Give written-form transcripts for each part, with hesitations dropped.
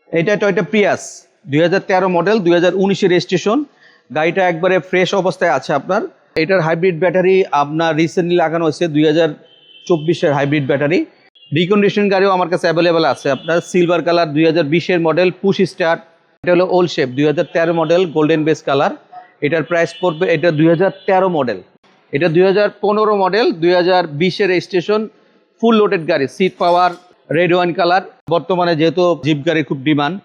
এটা Toyota Prius 2013 model, 2019 registration. গাড়িটা একবারে ফ্রেশ অবস্থায় আছে আপনার। এটার হাইব্রিড ব্যাটারি আপনার রিসেন্টলি লাগানো হয়েছে 2024-এর হাইব্রিড ব্যাটারি। রিকন্ডিশন গাড়িও আমার কাছে অ্যাভেলেবেল আছে আপনার। সিলভার কালার 2020-এর মডেল, পুশ স্টার্ট। এটা হলো old shape 2013 model, golden base colour. এটার প্রাইস পড়বে, এটা 2013 মডেল, এটা 2015 মডেল, 2020-এর রেজিস্ট্রেশন। ফুল লোডেড গাড়ি, seat power, red wine colour. বর্তমানে যেহেতু জিপ গাড়ির খুব ডিমান্ড,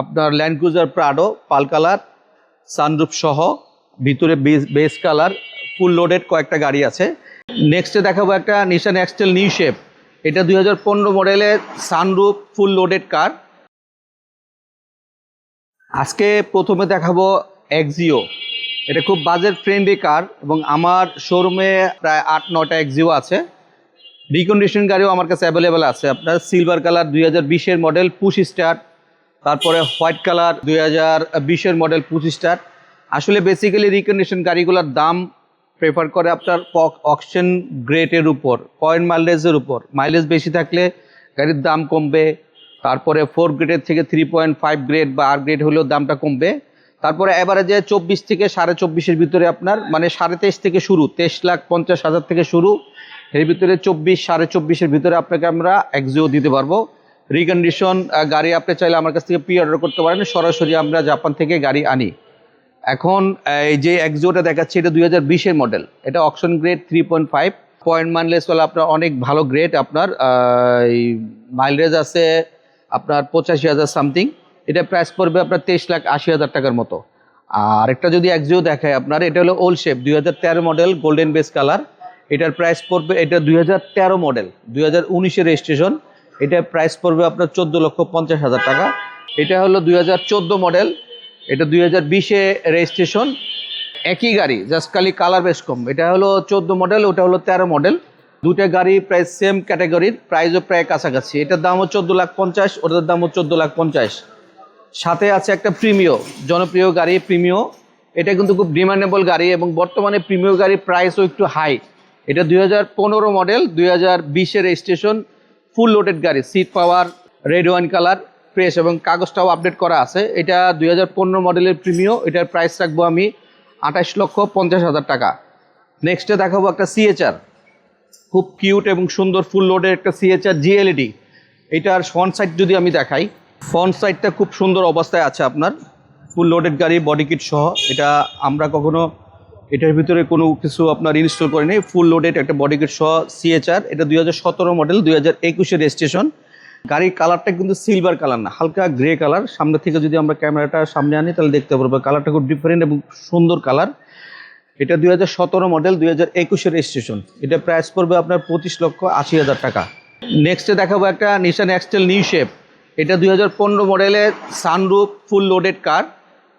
আপনার Land Cruiser Prado pearl colour, sunroof সহ, ভিতরে বেস কালার, ফুল লোডেড কয়েকটা গাড়ি আছে। নেক্সটে দেখাবো একটা নিশান এক্সটেল নিউ শেপ। এটা 2015 মডেলের, সানরুফ, ফুল লোডেড কার। আজকে প্রথমে দেখাবো এক্সিও। এটা খুব বাজেট ফ্রেন্ডলি কার এবং আমার শোরুমে প্রায় 8-9টা এক্সিও আছে। রিকন্ডিশন গাড়িও আমার কাছে অ্যাভেলেবেল আছে আপনার। সিলভার কালার 2020-এর মডেল, পুশ স্টার্ট। তারপরে হোয়াইট কালার 2020-এর মডেল, পুশ স্টার্ট। আসলে বেসিক্যালি রিকন্ডিশন গাড়িগুলোর দাম প্রেফার করে আপনার অকশন গ্রেডের উপর, পয়েন্ট মাইলেজের উপর। মাইলেজ বেশি থাকলে গাড়ির দাম কমবে। তারপরে 4 গ্রেডের থেকে 3.5 গ্রেড বা আর গ্রেড হলেও দামটা কমবে। তারপরে এভারেজে 24 থেকে 24.5-এর ভিতরে আপনার, মানে 23.5 থেকে শুরু, 23,50,000 থেকে শুরু। এর ভিতরে 24-24.5-এর ভিতরে আপনাকে আমরা এক্সিও দিতে পারবো। রিকন্ডিশন গাড়ি আপনি চাইলে আমার কাছ থেকে প্রি অর্ডার করতে পারেন, সরাসরি আমরা জাপান থেকে গাড়ি আনি। এখন এই যে এক্সিওটা দেখাচ্ছি, এটা 2020-এর মডেল। এটা অকশন গ্রেড 3.5, পয়েন্ট মাইলেজ হলো আপনার অনেক ভালো গ্রেড। আপনার মাইলেজ আছে আপনার 85,000 সামথিং। এটা প্রাইস পড়বে আপনার 23,80,000 টাকার মতো। আর একটা যদি এক্সিও দেখায় আপনার, এটা হলো old shape 2013 model, golden base colour. এটার প্রাইস পড়বে, এটা 2013 মডেল, 2019-এর রেজিস্ট্রেশন। এটার প্রাইস পড়বে আপনার 14,50,000 টাকা। এটা হলো 2014 মডেল, এটা 2020-এ রেজিস্ট্রেশন। একই গাড়ি, জাস্ট খালি কালার বেশ কম। এটা হলো 14 মডেল, ওটা হলো 13 মডেল। দুইটা গাড়ি প্রায় সেম ক্যাটাগরির, প্রাইসও প্রায় কাছাকাছি। এটার দাম হচ্ছে 14,50,000, ওটার দাম হচ্ছে 14,50,000। সাথে আছে একটা প্রিমিও, জনপ্রিয় গাড়ি প্রিমিও। এটা কিন্তু খুব ডিমান্ডেবল গাড়ি এবং বর্তমানে প্রিমিও গাড়ির প্রাইসও একটু হাই। এটা 2015 মডেল, 2020-এর রেজিস্ট্রেশন। ফুল লোডেড গাড়ি, seat power, red wine colour, fresh এবং কাগজটাও আপডেট করা আছে। এটা 2015 মডেলের প্রিমিও। এটার প্রাইস রাখবো আমি 28,50,000 টাকা। নেক্সটে দেখাবো একটা সিএচআর, খুব কিউট এবং সুন্দর ফুল লোডের একটা সিএচআর জিএলইডি। এটার ফ্রন্ট সাইড যদি আমি দেখাই, ফ্রন্ট সাইডটা খুব সুন্দর অবস্থায় আছে আপনার। ফুল লোডেড গাড়ি, বডি কিট সহ। এটা আমরা কখনো এটার ভিতরে কোনো কিছু আপনার ইনস্টল করে নেই। ফুল লোডেড একটা বডি কিট সহ সিএচআর। এটা 2017 মডেল, 2021-এর রেজিস্ট্রেশন। গাড়ির কালারটা কিন্তু সিলভার কালার না, হালকা গ্রে কালার। সামনে থেকে যদি আমরা ক্যামেরাটা সামনে আনি তাহলে দেখতে পারবো কালারটা খুব ডিফারেন্ট এবং সুন্দর কালার। এটা 2017 মডেল, 2021-এর রেজিস্ট্রেশন। এটা প্রাইস পড়বে আপনার 25,80,000 টাকা। নেক্সটে দেখাবো একটা নিশান এক্সটেল নিউ শেপ। এটা 2015 মডেলের, সানরুফ, ফুল লোডেড কার,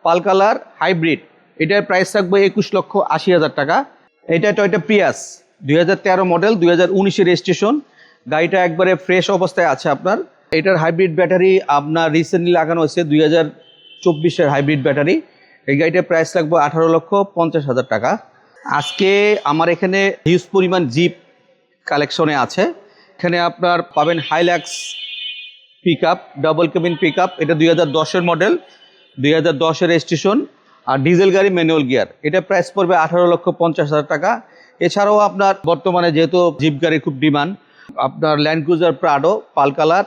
পাল কালার, হাইব্রিড। এটার প্রাইস থাকবে 21,80,000 টাকা। এটা টয়োটা প্রিয়াস 2013 মডেল, 2019-এর রেজিস্ট্রেশন। গাড়িটা একবারে ফ্রেশ অবস্থায় আছে আপনার। এটার হাইব্রিড ব্যাটারি আপনার রিসেন্টলি লাগানো হয়েছে 2024-এর হাইব্রিড ব্যাটারি। এই গাড়িটার প্রাইস লাগবে 18,50,000 টাকা। আজকে আমার এখানে হিউজ পরিমাণ জিপ কালেকশনে আছে। এখানে আপনার পাবেন Hilux pick up, double cabin pick up. এটা 2010-এর মডেল, 2010-এর রেজিস্ট্রেশন। আর ডিজেল গাড়ি, ম্যানুয়াল গিয়ার। এটা প্রাইস পড়বে 18,50,000 টাকা। এছাড়াও আপনার বর্তমানে যেহেতু জিপ গাড়ির খুব ডিমান্ড, আপনার Land Cruiser Prado pearl colour,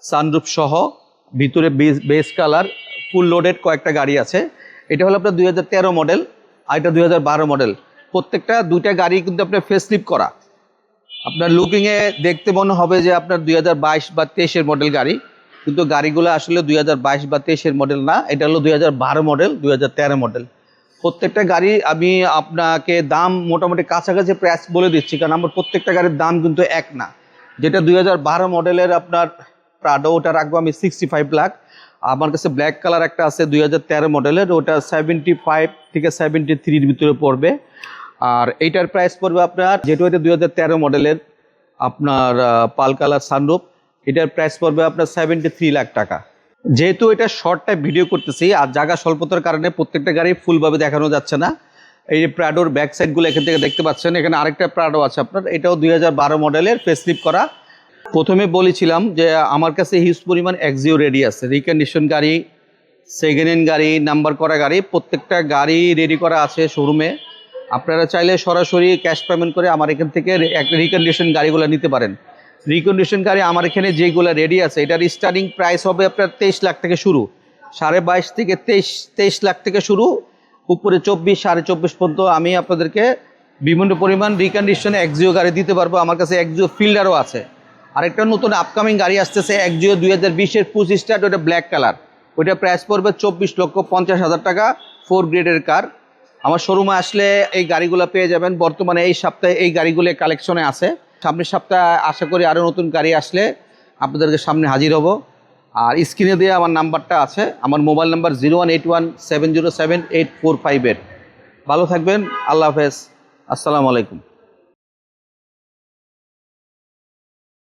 sunroof সহ, ভিতরে বেস কালার, ফুল লোডেড কয়েকটা গাড়ি আছে। এটা হলো আপনার 2013 মডেল, আর এটা 2012 মডেল। প্রত্যেকটা দুইটা গাড়ি কিন্তু আপনার ফেসলিফট করা। আপনার লুকিংয়ে দেখতে মনে হবে যে আপনার 2022 বা 23-এর মডেল গাড়ি, কিন্তু গাড়িগুলো আসলে 2022 বা 23-এর মডেল না। এটা হলো 2012 মডেল, 2013 মডেল। প্রত্যেকটা গাড়ি আমি আপনাকে দাম মোটামুটি কাছাকাছি প্রাইস বলে দিচ্ছি, কারণ আমার প্রত্যেকটা গাড়ির দাম কিন্তু এক না। যেটা 2012 মডেলের আপনার প্রাডো, ওটা রাখবো আমি 65 লাখ। আমার কাছে ব্ল্যাক কালার একটা আছে 2013 মডেলের, ওটা 75 থেকে 73-এর ভিতরে পড়বে। আর এইটার প্রাইস পড়বে আপনার, যেটা হয়তো 2013 মডেলের আপনার পাল কালার সানরুফ। এটার প্রাইস পড়বে আপনার 73 লাখ টাকা। যেহেতু এটা শর্ট টাইম ভিডিও করতেছি আর জায়গা স্বল্পতার কারণে প্রত্যেকটা গাড়ি ফুলভাবে দেখানো যাচ্ছে না। এই যে প্রাডোর ব্যাক সাইডগুলো এখান থেকে দেখতে পাচ্ছেন। এখানে আরেকটা প্রাডো আছে আপনার, এটাও 2012 মডেলের, ফেসলিফট করা। প্রথমে বলেছিলাম যে আমার কাছে হিউজ পরিমাণ এক্সিও রেডি আছে, রিকন্ডিশন গাড়ি, সেকেন্ড হ্যান্ড গাড়ি, নাম্বার করা গাড়ি, প্রত্যেকটা গাড়ি রেডি করা আছে শোরুমে। আপনারা চাইলে সরাসরি ক্যাশ পেমেন্ট করে আমার এখান থেকে রিকন্ডিশন গাড়িগুলো নিতে পারেন। রিকন্ডিশন গাড়ি আমার এখানে যেগুলো রেডি আছে এটার স্টার্টিং প্রাইস হবে আপনার 23 লাখ থেকে শুরু, 22.5 থেকে 23 লাখ থেকে শুরু, উপরে 24, 24.5 পর্যন্ত আমি আপনাদেরকে বিভিন্ন পরিমাণ রিকন্ডিশন এক্সিও গাড়ি দিতে পারবো। আমার কাছে এক্সিও ফিল্ডারও আছে। আরেকটা নতুন আপকামিং গাড়ি আসতেছে এক্সিও 2020-এর 25 স্টার্ট, ওটা ব্ল্যাক কালার, ওইটা প্রাইস পড়বে 24,50,000 টাকা, 4 গ্রেডের কার। আমার শোরুমে আসলে এই গাড়িগুলো পেয়ে যাবেন। বর্তমানে এই সপ্তাহে এই গাড়িগুলো কালেকশনে আছে। সামনের সপ্তাহে আশা করি আরও নতুন গাড়ি আসলে আপনাদেরকে সামনে হাজির হব। আর স্ক্রিনে দিয়ে আমার নাম্বারটা আছে, আমার মোবাইল নাম্বার 0181707845। ভালো থাকবেন, আল্লাহ হাফেজ, আসসালামু আলাইকুম।